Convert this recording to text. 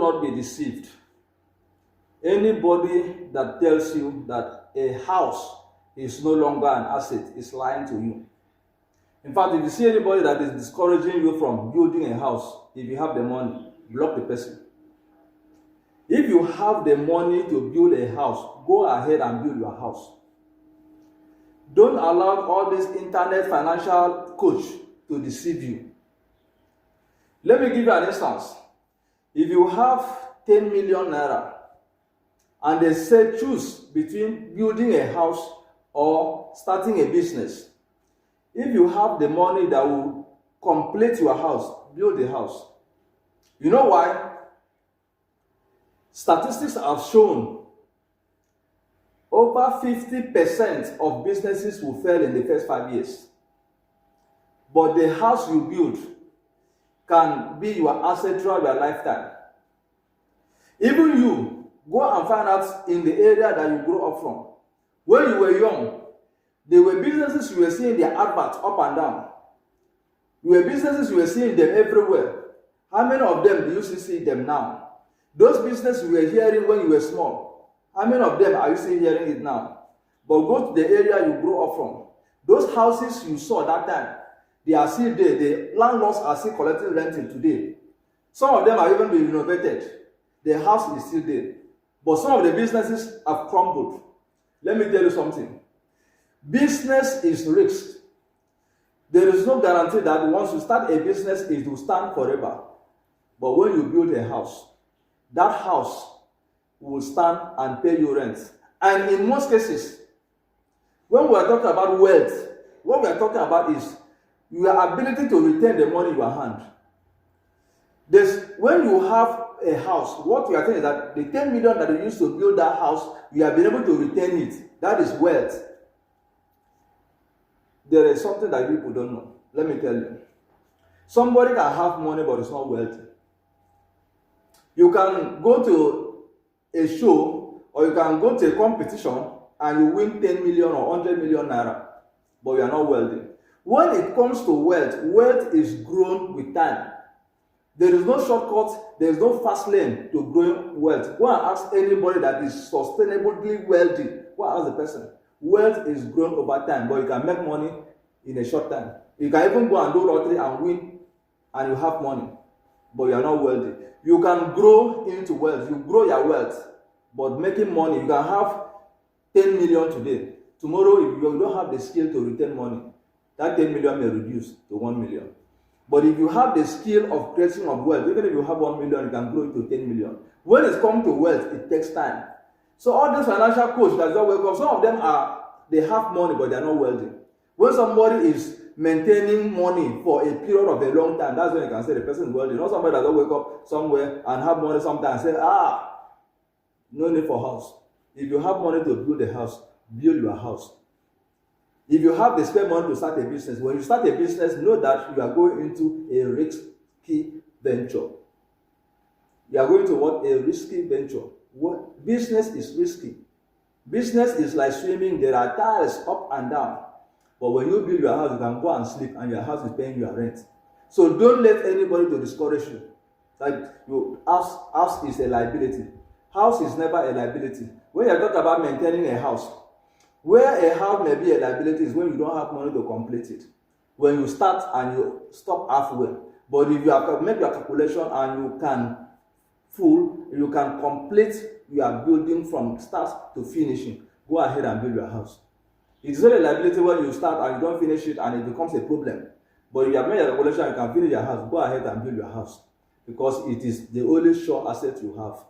not be deceived. Anybody that tells you that a house is no longer an asset is lying to you. In fact, if you see anybody that is discouraging you from building a house, if you have the money, block the person. If you have the money to build a house, go ahead and build your house. Don't allow all this internet financial coach to deceive you. Let me give you an instance. If you have 10 million naira and they say choose between building a house or starting a business, if you have the money that will complete your house, build the house. You know why? Statistics have shown over 50% of businesses will fail in the first 5 years. But the house you build can be your asset throughout your lifetime. Even you, go and find out in the area that you grew up from. When you were young, there were businesses you were seeing their adverts up and down. There were businesses you were seeing them everywhere. How many of them do you still see them now? Those businesses you were hearing when you were small, how many of them are you still hearing it now? But go to the area you grew up from. Those houses you saw that time, they are still there. The landlords are still collecting renting today. Some of them are even being renovated. The house is still there. But some of the businesses have crumbled. Let me tell you something. Business is risk. There is no guarantee that once you start a business, it will stand forever. But when you build a house, that house will stand and pay you rent. And in most cases, when we are talking about wealth, what we are talking about is your ability to retain the money in your hand. When you have a house, what we are saying is that the 10 million that you used to build that house, you have been able to retain it. That is wealth. There is something that people don't know. Let me tell you. Somebody can have money but is not wealthy. You can go to a show or you can go to a competition and you win 10 million or 100 million naira, but you are not wealthy. When it comes to wealth, wealth is grown with time. There is no shortcut, there is no fast lane to growing wealth. Go and ask anybody that is sustainably wealthy. Go and ask the person. Wealth is grown over time, but you can make money in a short time. You can even go and do lottery and win, and you have money, but you are not wealthy. You can grow into wealth. You grow your wealth, but making money, you can have 10 million today. Tomorrow, if you don't have the skill to retain money, that 10 million may reduce to 1 million. But if you have the skill of creation of wealth, even if you have 1 million, you can grow it to 10 million. When it comes to wealth, it takes time. So all these financial coaches that don't wake up, some of them they have money, but they are not wealthy. When somebody is maintaining money for a period of a long time, that's when you can say the person is wealthy. Not somebody that don't wake up somewhere and have money sometimes and say, no need for house. If you have money to build a house, build your house. If you have the spare money to start a business, when you start a business, know that you are going into a risky venture. You are going to what? A risky venture. What? Business is risky. Business is like swimming. There are tides up and down. But when you build your house, you can go and sleep and your house is paying your rent. So don't let anybody to discourage you. Like house is a liability. House is never a liability. When you talk about maintaining a house, where a house may be a liability is when you don't have money to complete it. When you start and you stop halfway. But if you have make your calculation and you can complete your building from start to finishing, go ahead and build your house. It's not a liability when you start and you don't finish it and it becomes a problem. But if you have made your calculation, you can finish your house, go ahead and build your house. Because it is the only sure asset you have.